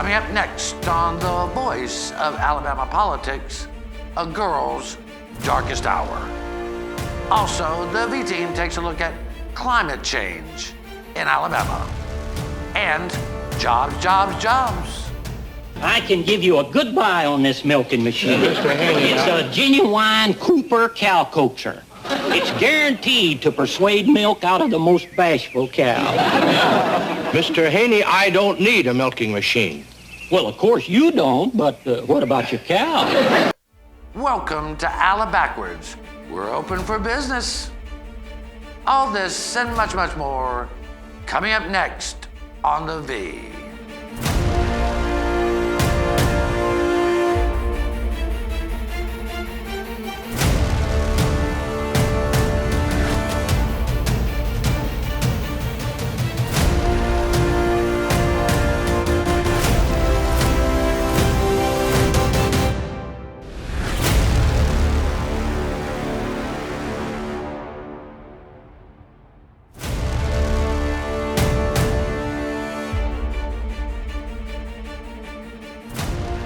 Coming up next on The Voice of Alabama Politics, a girl's darkest hour. Also, the V-Team takes a look at climate change in Alabama. And jobs, jobs, jobs. I can give you a good buy on this milking machine. It's a genuine Cooper cow coacher. It's guaranteed to persuade milk out of the most bashful cow. Mr. Haney, I don't need a milking machine. Well, of course you don't, but what about your cow? Welcome to Alabackwards. We're open for business. All this and much, much more coming up next on The V.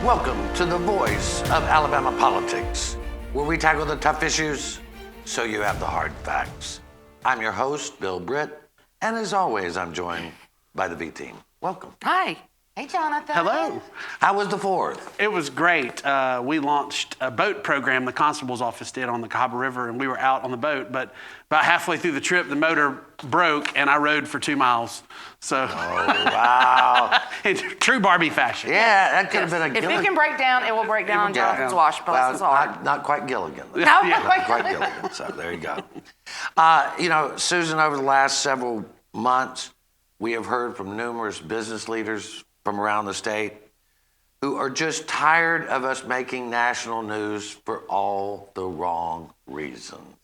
Welcome to The Voice of Alabama Politics, where we tackle the tough issues so you have the hard facts. I'm your host, Bill Britt, and as always, I'm joined by the V-Team. Welcome. Hi. Hey, Jonathan. Hello. How was the 4th? It was great. We launched a boat program the constable's office did on the Cahaba River, and we were out on the boat. But about halfway through the trip, the motor broke, and I rode for 2 miles. So, Oh, wow. in true Barbie fashion. Yeah, that could have been a If Gilligan. it can break down, it will break down on Jonathan's wash, bless Well, his heart. not quite Gilligan. No, Not quite Gilligan, so there you go. Susan, over the last several months, we have heard from numerous business leaders from around the state who are just tired of us making national news for all the wrong reasons.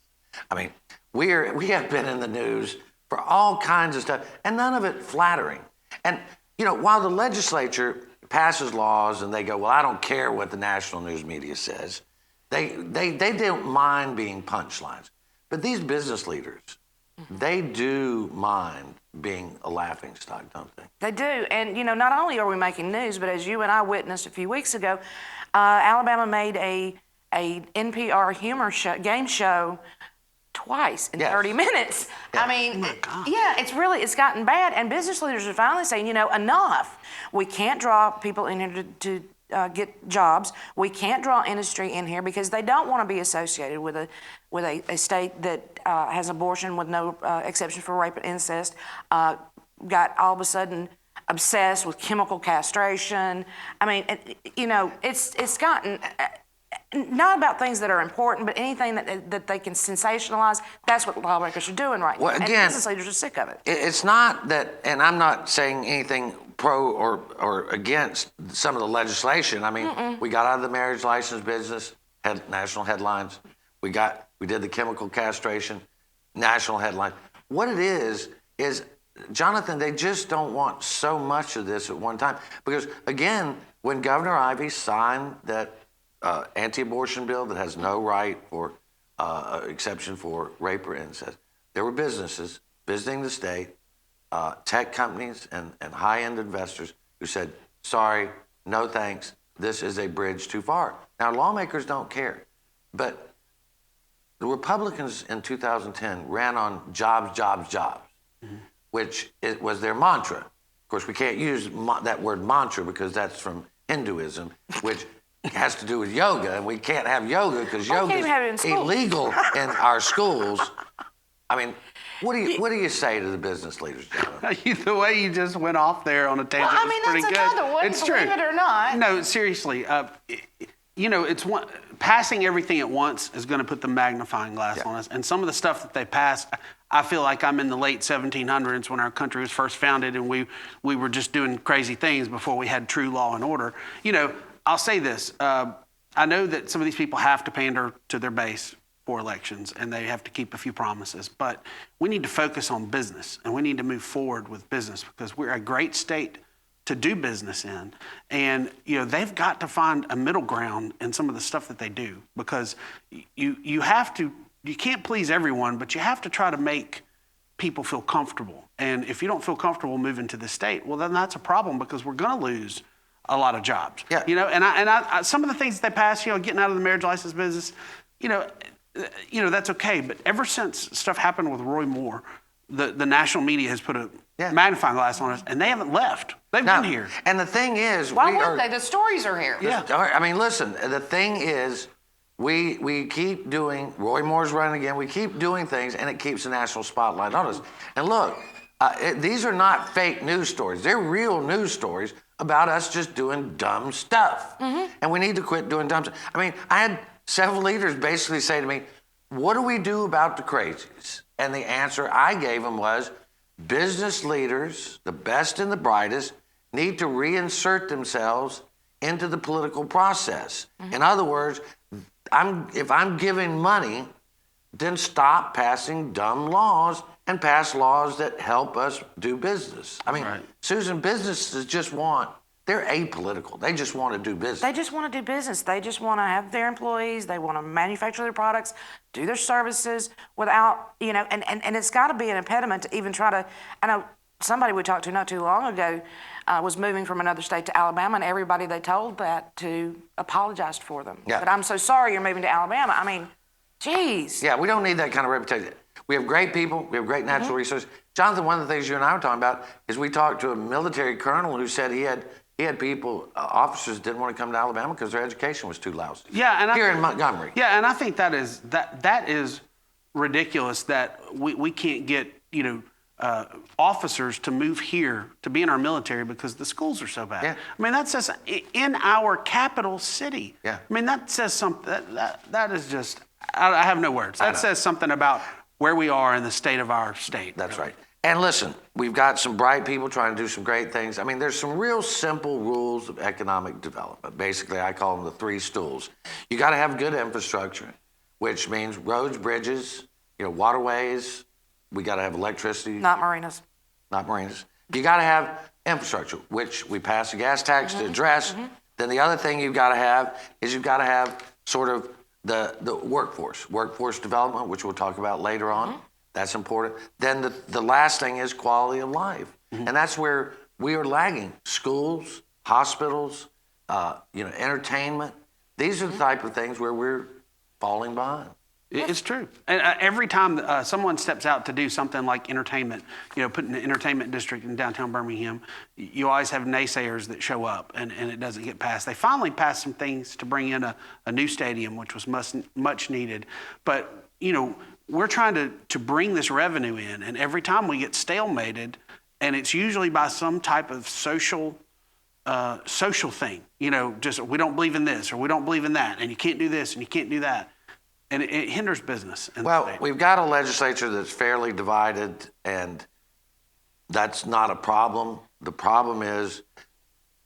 I mean, we have been in the news for all kinds of stuff, and none of it flattering. And, while the legislature passes laws and they go, well, I don't care what the national news media says, they don't mind being punchlines. But these business leaders, they do mind being a laughingstock, don't they? They do. And, not only are we making news, but as you and I witnessed a few weeks ago, Alabama made a NPR humor game show twice in 30 minutes. Yeah. I mean, it's gotten bad. And business leaders are finally saying, enough. We can't draw people in here to get jobs. We can't draw industry in here because they don't want to be associated with a state that has abortion with no exception for rape and incest, got all of a sudden obsessed with chemical castration. I mean, it's gotten not about things that are important, but anything that they can sensationalize. That's what lawmakers are doing right now. Again, and business leaders are sick of it. It's not that, and I'm not saying anything pro or against some of the legislation. I mean, we got out of the marriage license business, had national headlines. We did the chemical castration, national headline. What it is, Jonathan, they just don't want so much of this at one time. Because, again, when Governor Ivey signed that anti-abortion bill that has no right for exception for rape or incest, there were businesses visiting the state, tech companies and high-end investors who said, sorry, no thanks, this is a bridge too far. Now, lawmakers don't care, but the Republicans in 2010 ran on jobs, jobs, jobs, which it was their mantra. Of course, we can't use that word mantra because that's from Hinduism, which has to do with yoga, and we can't have yoga because yoga is illegal in our schools. I mean, what do you say to the business leaders, Jonathan? The way you just went off there on a tangent Well, I was mean, pretty that's good. another one, It's believe true. it or not. No, seriously. It's one. Passing everything at once is going to put the magnifying glass on us. And some of the stuff that they passed, I feel like I'm in the late 1700s when our country was first founded, and we were just doing crazy things before we had true law and order. I'll say this. I know that some of these people have to pander to their base for elections, and they have to keep a few promises. But we need to focus on business, and we need to move forward with business because we're a great state to do business in. And, they've got to find a middle ground in some of the stuff that they do because you can't please everyone, but you have to try to make people feel comfortable. And if you don't feel comfortable moving to the state, well, then that's a problem because we're going to lose a lot of jobs. Yeah. You know, and I some of the things that they passed, you know, getting out of the marriage license business, you know, that's okay. But ever since stuff happened with Roy Moore, the national media has put a magnifying glass on us, and they haven't left. They've been here. And the thing is, Why wouldn't they? The stories are here. Yeah. I mean, listen, the thing is, we keep doing, Roy Moore's running again, we keep doing things, and it keeps the national spotlight on us. And look, these are not fake news stories. They're real news stories about us just doing dumb stuff. And we need to quit doing dumb stuff. I mean, I had several leaders basically say to me, what do we do about the crazies? And the answer I gave them was, business leaders, the best and the brightest, need to reinsert themselves into the political process. In other words, if I'm giving money, then stop passing dumb laws and pass laws that help us do business. I mean, Susan, businesses they're apolitical. They just want to do business. They just want to do business. They just want to have their employees. They want to manufacture their products, do their services without, you know, and it's got to be an impediment to even try to, I know somebody we talked to not too long ago was moving from another state to Alabama, and everybody they told that to apologized for them. Yeah. But I'm so sorry you're moving to Alabama. I mean, geez. Yeah, we don't need that kind of reputation. We have great people. We have great natural resources. Jonathan, one of the things you and I were talking about is we talked to a military colonel who said he had people, officers didn't want to come to Alabama because their education was too lousy. Yeah, and here in Montgomery. Yeah, and I think that is ridiculous that we can't get, you know, officers to move here to be in our military because the schools are so bad. Yeah. I mean, that says in our capital city. Yeah. I mean, that says something. That is just. I have no words. That says something about where we are in the state of our state. That's right. And listen, we've got some bright people trying to do some great things. I mean, there's some real simple rules of economic development. Basically, I call them the three stools. You got to have good infrastructure, which means roads, bridges, you know, waterways. We got to have electricity. Not marinas. Not marinas. You got to have infrastructure, which we pass a gas tax to address. Then the other thing you've got to have is you've got to have sort of the workforce development, which we'll talk about later on. That's important. Then the last thing is quality of life. And that's where we are lagging. Schools, hospitals, you know, entertainment. These are the type of things where we're falling behind. It's true. And every time someone steps out to do something like entertainment, you know, putting an entertainment district in downtown Birmingham, you always have naysayers that show up and it doesn't get passed. They finally passed some things to bring in a new stadium, which was much needed. But, you know, we're trying to bring this revenue in, and every time we get stalemated, and it's usually by some type of social thing, you know, just we don't believe in this or we don't believe in that, and you can't do this and you can't do that. And it hinders business. Well, we've got a legislature that's fairly divided, and that's not a problem. The problem is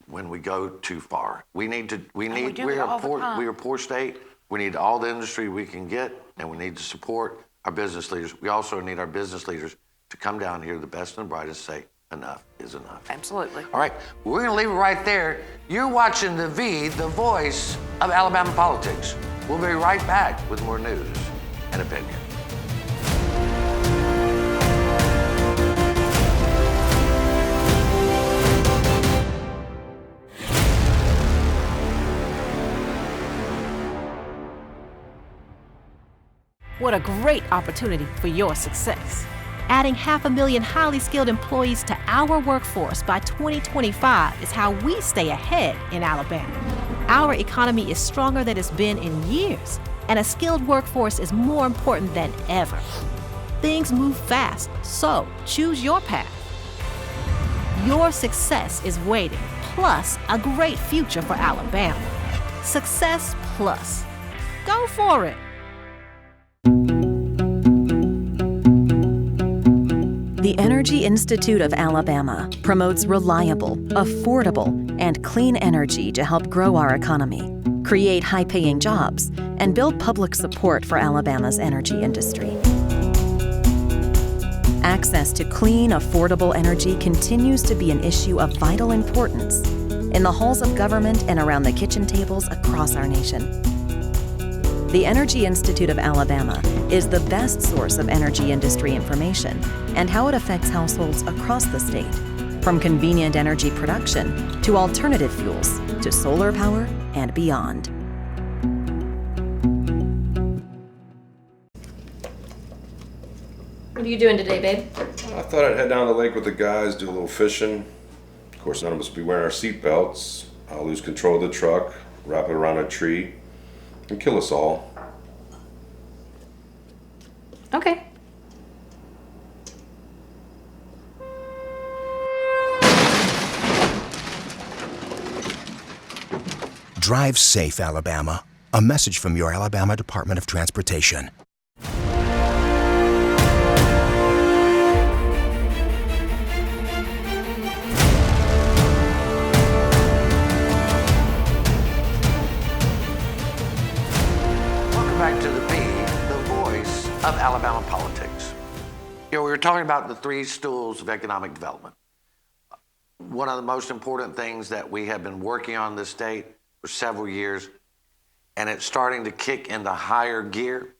when we go too far. We're a poor state. We need all the industry we can get, and we need to support our business leaders. We also need our business leaders to come down here, the best and the brightest, say enough is enough. Absolutely. All right, we're going to leave it right there. You're watching the voice of Alabama politics. We'll be right back with more news and opinion. What a great opportunity for your success. Adding 500,000 highly skilled employees to our workforce by 2025 is how we stay ahead in Alabama. Our economy is stronger than it's been in years, and a skilled workforce is more important than ever. Things move fast, so choose your path. Your success is waiting, plus a great future for Alabama. Success Plus. Go for it. The Energy Institute of Alabama promotes reliable, affordable, and clean energy to help grow our economy, create high-paying jobs, and build public support for Alabama's energy industry. Access to clean, affordable energy continues to be an issue of vital importance in the halls of government and around the kitchen tables across our nation. The Energy Institute of Alabama is the best source of energy industry information and how it affects households across the state. from convenient energy production to alternative fuels to solar power and beyond. What are you doing today, babe? I thought I'd head down to the lake with the guys, do a little fishing. Of course, none of us will be wearing our seatbelts. I'll lose control of the truck, wrap it around a tree, and kill us all. Okay. Drive safe, Alabama. A message from your Alabama Department of Transportation. Welcome back to the P, the voice of Alabama politics. We were talking about the three stools of economic development. One of the most important things that we have been working on in this state for several years, and it's starting to kick into higher gear,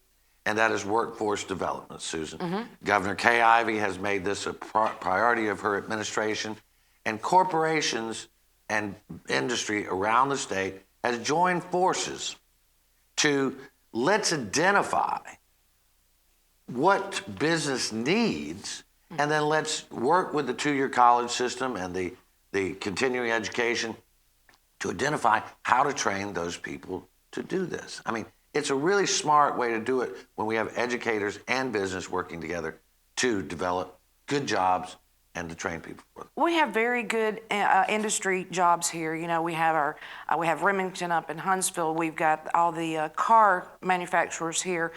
and that is workforce development, Susan. Governor Kay Ivey has made this a priority of her administration, and corporations and industry around the state has joined forces to let's identify what business needs, and then let's work with the two-year college system and the continuing education to identify how to train those people to do this. I mean, it's a really smart way to do it when we have educators and business working together to develop good jobs and to train people for them. We have very good industry jobs here. You know, we have we have Remington up in Huntsville. We've got all the car manufacturers here.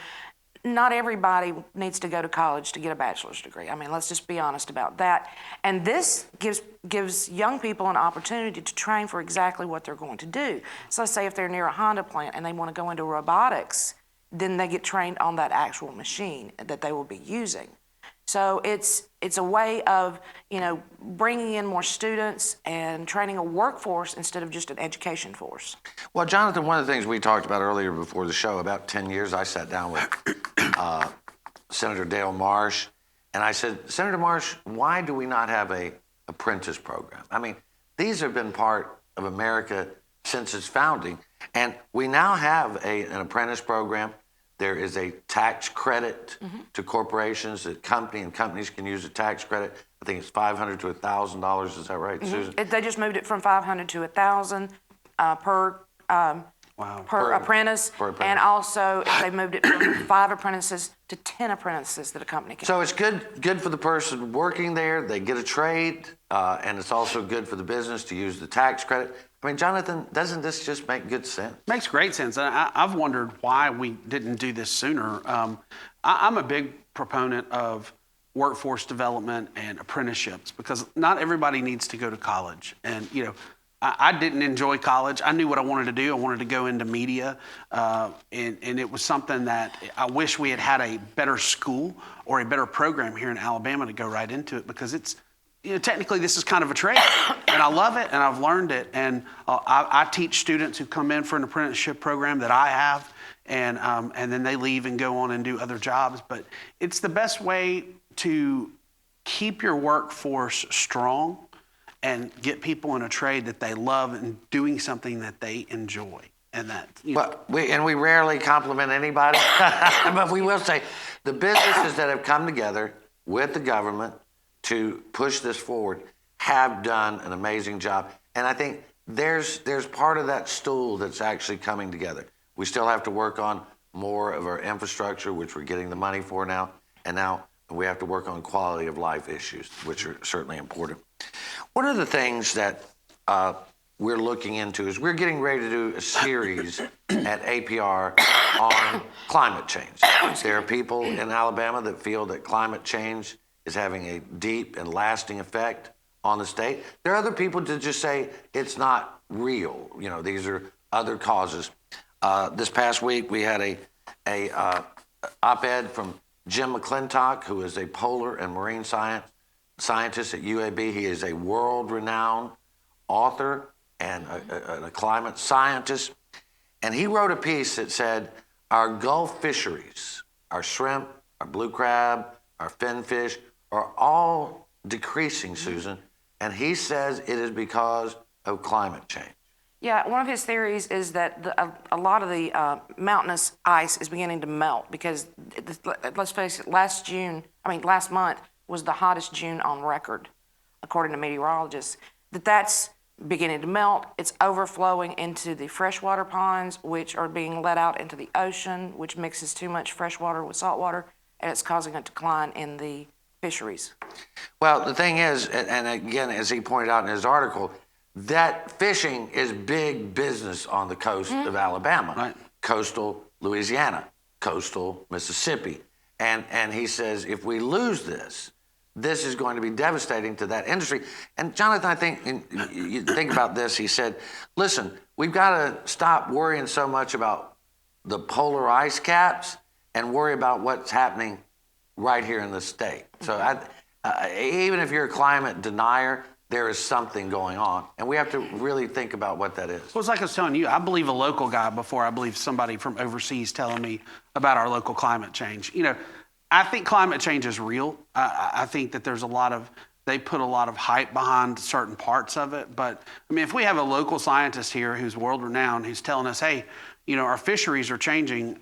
Not everybody needs to go to college to get a bachelor's degree. I mean, let's just be honest about that. And this gives young people an opportunity to train for exactly what they're going to do. So let's say if they're near a Honda plant and they want to go into robotics, then they get trained on that actual machine that they will be using. So it's a way of, you know, bringing in more students and training a workforce instead of just an education force. Well, Jonathan, one of the things we talked about earlier before the show, about 10 years, I sat down with Senator Dale Marsh, and I said, Senator Marsh, why do we not have a apprentice program? I mean, these have been part of America since its founding, and we now have an apprentice program. There is a tax credit to corporations that companies can use a tax credit. I think it's $500 to $1,000. Is that right, Susan? They just moved it from $500 to $1,000 per apprentice. And also they moved it from 5 apprentices to 10 apprentices that a company can. So it's good for the person working there. They get a trade, and it's also good for the business to use the tax credit. I mean, Jonathan, doesn't this just make good sense? Makes great sense. And I've wondered why we didn't do this sooner. I'm a big proponent of workforce development and apprenticeships because not everybody needs to go to college. And, you know, I didn't enjoy college. I knew what I wanted to do. I wanted to go into media. And it was something that I wish we had a better school or a better program here in Alabama to go right into it because it's, you know, technically this is kind of a trade, and I love it, and I've learned it, and I teach students who come in for an apprenticeship program that I have, and then they leave and go on and do other jobs. But it's the best way to keep your workforce strong and get people in a trade that they love and doing something that they enjoy. And that, you know. We rarely compliment anybody, but we will say the businesses that have come together with the government to push this forward have done an amazing job. And I think there's part of that stool that's actually coming together. We still have to work on more of our infrastructure, which we're getting the money for now. And now we have to work on quality of life issues, which are certainly important. One of the things that we're looking into is we're getting ready to do a series at APR on climate change. There are people in Alabama that feel that climate change is having a deep and lasting effect on the state. There are other people that just say it's not real. You know, these are other causes. This past week, we had a op-ed from Jim McClintock, who is a polar and marine scientist at UAB. He is a world-renowned author and a climate scientist. And he wrote a piece that said, our Gulf fisheries, our shrimp, our blue crab, our finfish, are all decreasing, Susan, and he says it is because of climate change. Yeah, one of his theories is that a lot of the mountainous ice is beginning to melt because, let's face it, last month was the hottest June on record, according to meteorologists. That's beginning to melt. It's overflowing into the freshwater ponds, which are being let out into the ocean, which mixes too much fresh water with salt water, and it's causing a decline in the fisheries. Well, the thing is, and again, as he pointed out in his article, that fishing is big business on the coast of Alabama, right. Coastal Louisiana, coastal Mississippi. And he says, if we lose this is going to be devastating to that industry. And Jonathan, I think, you think about this, he said, listen, we've got to stop worrying so much about the polar ice caps and worry about what's happening right here in the state. So even if you're a climate denier, there is something going on, and we have to really think about what that is. Well, it's like I was telling you, I believe a local guy before I believe somebody from overseas telling me about our local climate change. I think climate change is real. I think that they put a lot of hype behind certain parts of it. But, if we have a local scientist here who's world-renowned, who's telling us, hey, our fisheries are changing,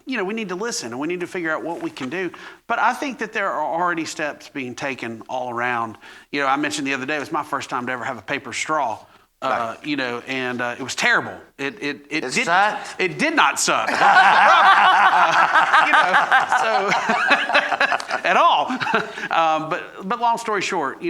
we need to listen and we need to figure out what we can do. But I think that there are already steps being taken all around. I mentioned the other day, it was my first time to ever have a paper straw, and it was terrible. It did not suck. So at all. But long story short,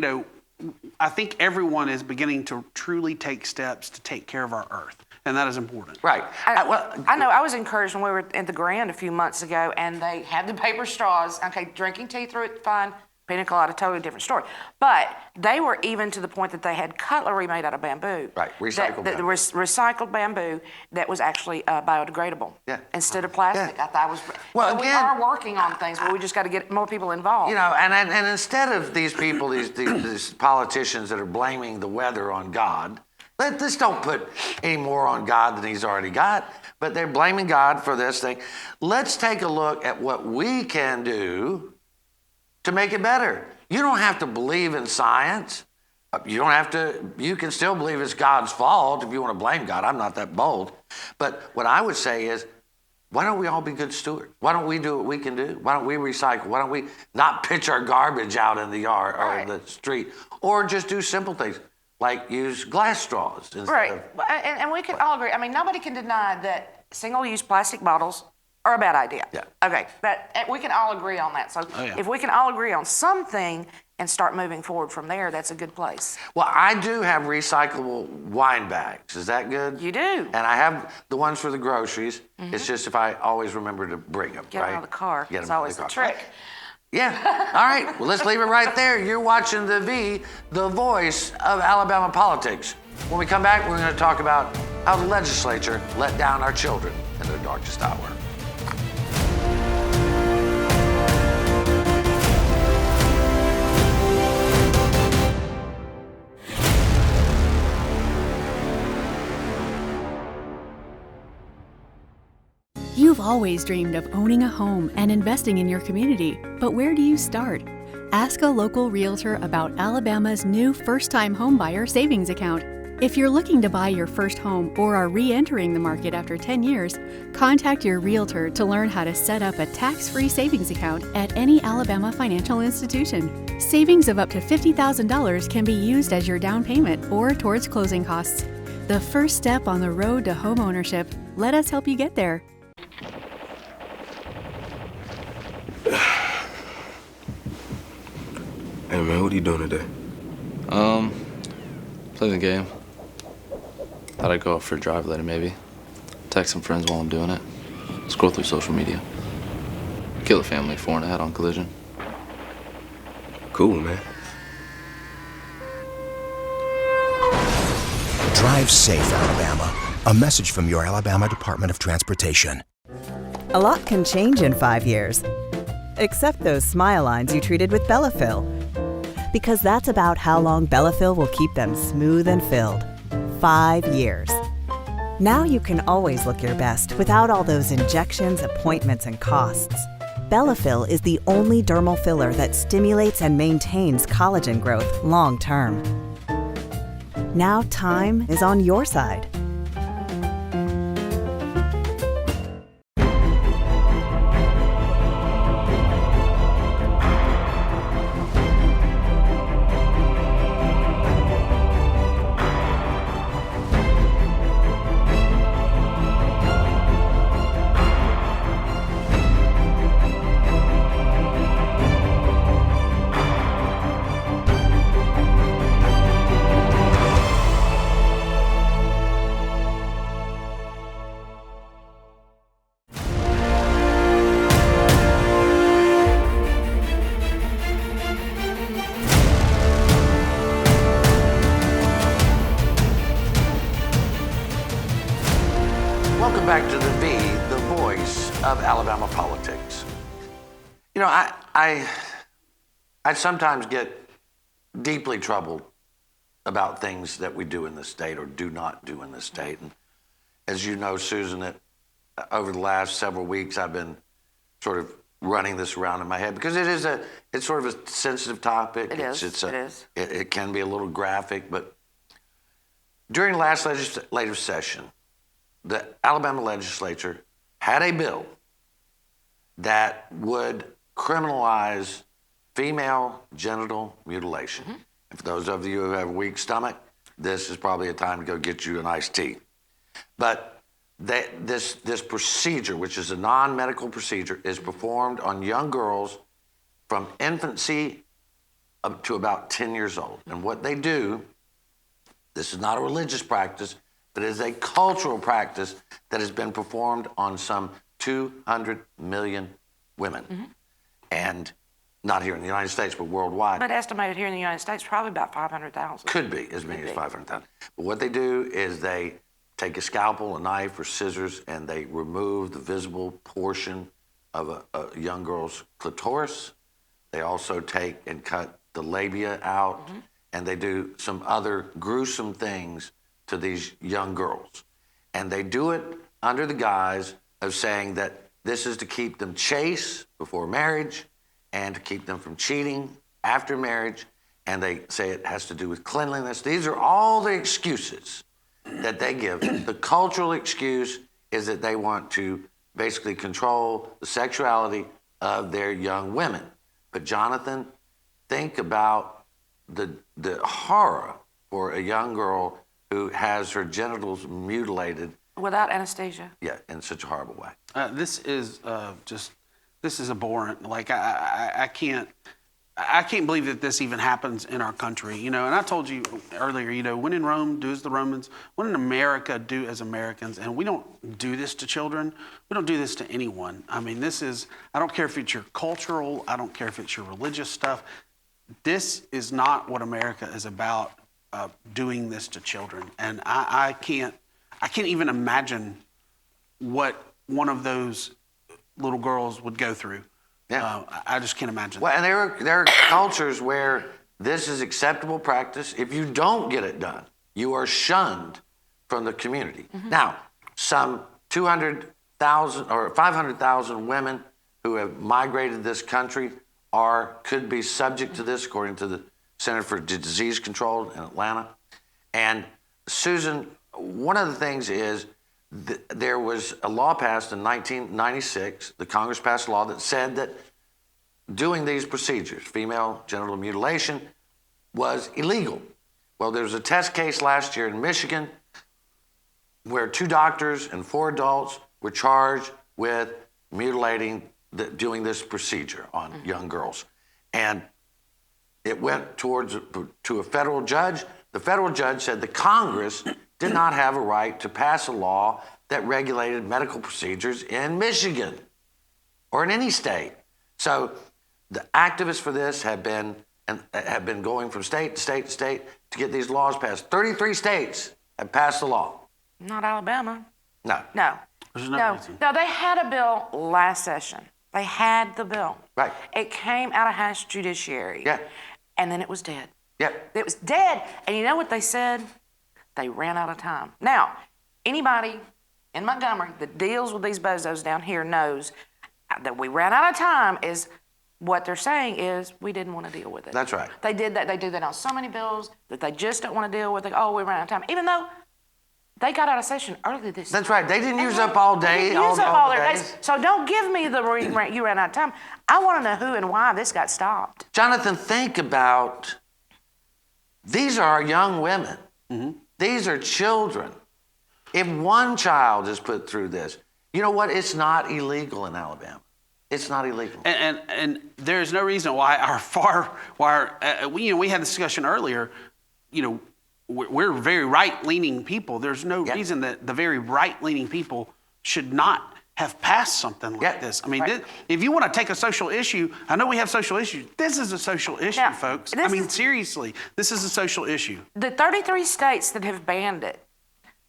I think everyone is beginning to truly take steps to take care of our earth. And that is important. Right. I know I was encouraged when we were at the Grand a few months ago and they had the paper straws. Okay, drinking tea through it, fine. Pina colada, totally different story. But they were even to the point that they had cutlery made out of bamboo. Right, recycled bamboo. Recycled bamboo that was actually biodegradable. Yeah. Instead of plastic. Yeah. I thought was. Well, so again, we are working on things, but we just got to get more people involved. And instead of these people, these politicians that are blaming the weather on God, let's don't put any more on God than he's already got, but they're blaming God for this thing. Let's take a look at what we can do to make it better. You don't have to believe in science. You can still believe it's God's fault if you want to blame God. I'm not that bold. But what I would say is, why don't we all be good stewards? Why don't we do what we can do? Why don't we recycle? Why don't we not pitch our garbage out in the yard or in the street? Or just do simple things. Like use glass straws instead of... And we can all agree. Nobody can deny that single-use plastic bottles are a bad idea. Yeah. Okay, we can all agree on that. So if we can all agree on something and start moving forward from there, that's a good place. Well, I do have recyclable wine bags. Is that good? You do. And I have the ones for the groceries. It's just if I always remember to bring them, Get them out of the car. Get It's them out of always the the car. trick. Yeah. All right. Well, let's leave it right there. You're watching the voice of Alabama politics. When we come back, we're going to talk about how the legislature let down our children in their darkest hour. You've always dreamed of owning a home and investing in your community, but where do you start? Ask a local realtor about Alabama's new first-time homebuyer savings account. If you're looking to buy your first home or are re-entering the market after 10 years, contact your realtor to learn how to set up a tax-free savings account at any Alabama financial institution. Savings of up to $50,000 can be used as your down payment or towards closing costs. The first step on the road to homeownership. Let us help you get there. Hey man, what are you doing today? Playing the game. Thought I'd go out for a drive later maybe. Text some friends while I'm doing it. Scroll through social media. Kill a family 4 and a head-on collision. Cool, man. Drive safe, Alabama. A message from your Alabama Department of Transportation. A lot can change in 5 years. Except those smile lines you treated with Bellafill. Because that's about how long Bellafill will keep them smooth and filled. 5 years. Now you can always look your best without all those injections, appointments, and costs. Bellafill is the only dermal filler that stimulates and maintains collagen growth long term. Now time is on your side. Welcome back to the V, the voice of Alabama politics. You know, I sometimes get deeply troubled about things that we do in this state or do not do in this state. And as you know, Susan, over the last several weeks, I've been sort of running this around in my head because it's sort of a sensitive topic. It is. It can be a little graphic, but during last legislative session, the Alabama legislature had a bill that would criminalize female genital mutilation. Mm-hmm. And for those of you who have a weak stomach, this is probably a time to go get you an iced tea. But this procedure, which is a non-medical procedure, is performed on young girls from infancy up to about 10 years old. And what they do, this is not a religious practice, but it is a cultural practice that has been performed on some 200 million women. Mm-hmm. And not here in the United States, but worldwide. But estimated here in the United States, probably about 500,000. Could be as many as 500,000. But what they do is they take a scalpel, a knife, or scissors, and they remove the visible portion of a young girl's clitoris. They also take and cut the labia out, mm-hmm. and they do some other gruesome things to these young girls. And they do it under the guise of saying that this is to keep them chaste before marriage and to keep them from cheating after marriage. And they say it has to do with cleanliness. These are all the excuses that they give. The cultural excuse is that they want to basically control the sexuality of their young women. But Jonathan, think about the horror for a young girl who has her genitals mutilated. Without anesthesia. Yeah, in such a horrible way. This is abhorrent. Like I can't believe that this even happens in our country. You know, and I told you earlier, you know, when in Rome, do as the Romans. When in America, do as Americans. And we don't do this to children. We don't do this to anyone. I mean, I don't care if it's your cultural, I don't care if it's your religious stuff. This is not what America is about. Doing this to children, and I can't even imagine what one of those little girls would go through. Yeah, I just can't imagine. Well, and there are cultures where this is acceptable practice. If you don't get it done, you are shunned from the community. Mm-hmm. Now, some 200,000 or 500,000 women who have migrated to this country could be subject to this, according to the Center for Disease Control in Atlanta. And Susan, one of the things is there was a law passed in 1996. The Congress passed a law that said that doing these procedures, female genital mutilation, was illegal. Well, there was a test case last year in Michigan where 2 doctors and 4 adults were charged with doing this procedure on young girls. And it went to a federal judge. The federal judge said the Congress did not have a right to pass a law that regulated medical procedures in Michigan or in any state. So the activists for this have been going from state to state to state to get these laws passed. 33 states have passed the law. Not Alabama. No. No, they had a bill last session. They had the bill. Right. It came out of House Judiciary. Yeah. And then it was dead. Yep. It was dead. And you know what they said? They ran out of time. Now, anybody in Montgomery that deals with these bozos down here knows that we ran out of time is what they're saying is we didn't want to deal with it. That's right. They did that. They do that on so many bills that they just don't want to deal with it. Oh, we ran out of time. Even though they got out of session early this That's right. They didn't use up all day. They didn't use up all their days. days. So don't give me the you ran out of time. I want to know who and why this got stopped. Jonathan, think about, these are young women. These are children. If one child is put through this, you know what? It's not illegal in Alabama. It's not illegal. And there's no reason why we had this discussion earlier, we're very right-leaning people. There's no reason that the very right-leaning people should not have passed something like this. I mean, if you want to take a social issue, I know we have social issues. This is a social issue, folks. I mean, seriously, this is a social issue. The 33 states that have banned it,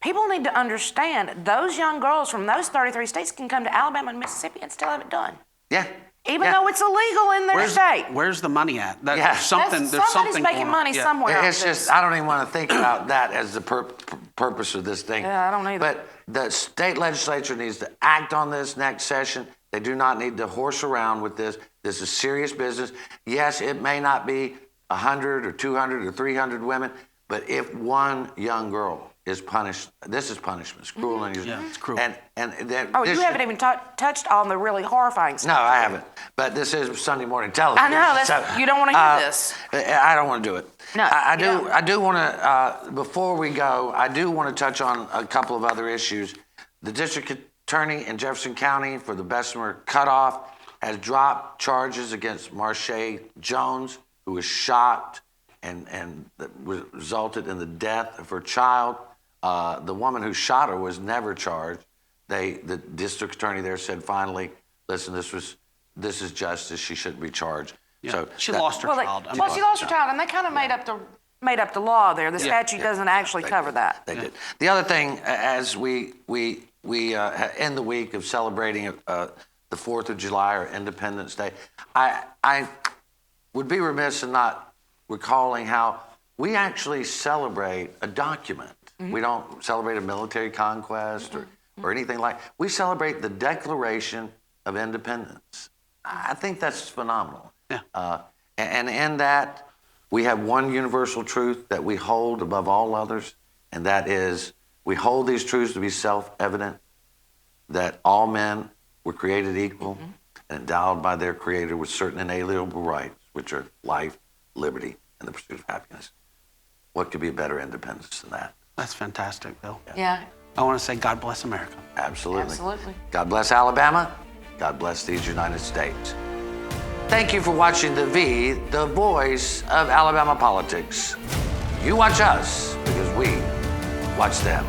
people need to understand those young girls from those 33 states can come to Alabama and Mississippi and still have it done. Yeah. Even though it's illegal in their state. Where's the money at? Yeah. There's Somebody's something making money somewhere. It's just, I don't even want to think about that as the purpose of this thing. Yeah, I don't either. But the state legislature needs to act on this next session. They do not need to horse around with this. This is serious business. Yes, it may not be 100 or 200 or 300 women, but if one young girl is punished, this is punishment. It's cruel and it's cruel. And you haven't even touched on the really horrifying stuff. No, I haven't. But this is Sunday morning television. I know. You don't want to hear this. I don't want to do it. No. I do want to, before we go, I do want to touch on a couple of other issues. The district attorney in Jefferson County for the Bessemer cutoff has dropped charges against Marshae Jones, who was shot and that resulted in the death of her child. The woman who shot her was never charged. The district attorney there said, finally, listen, this is justice. She shouldn't be charged. Yeah. So she lost her child. She lost her child, and they kind of made up the law there. The statute doesn't actually cover that. They did. The other thing, as we end the week of celebrating the 4th of July or Independence Day, I would be remiss in not recalling how we actually celebrate a document. We don't celebrate a military conquest or anything like. We celebrate the Declaration of Independence. I think that's phenomenal. Yeah. And in that, we have one universal truth that we hold above all others, and that is we hold these truths to be self-evident, that all men were created equal and endowed by their Creator with certain inalienable rights, which are life, liberty, and the pursuit of happiness. What could be a better independence than that? That's fantastic, Bill. Yeah. I want to say God bless America. Absolutely. Absolutely. God bless Alabama. God bless these United States. Thank you for watching The V, the voice of Alabama politics. You watch us because we watch them.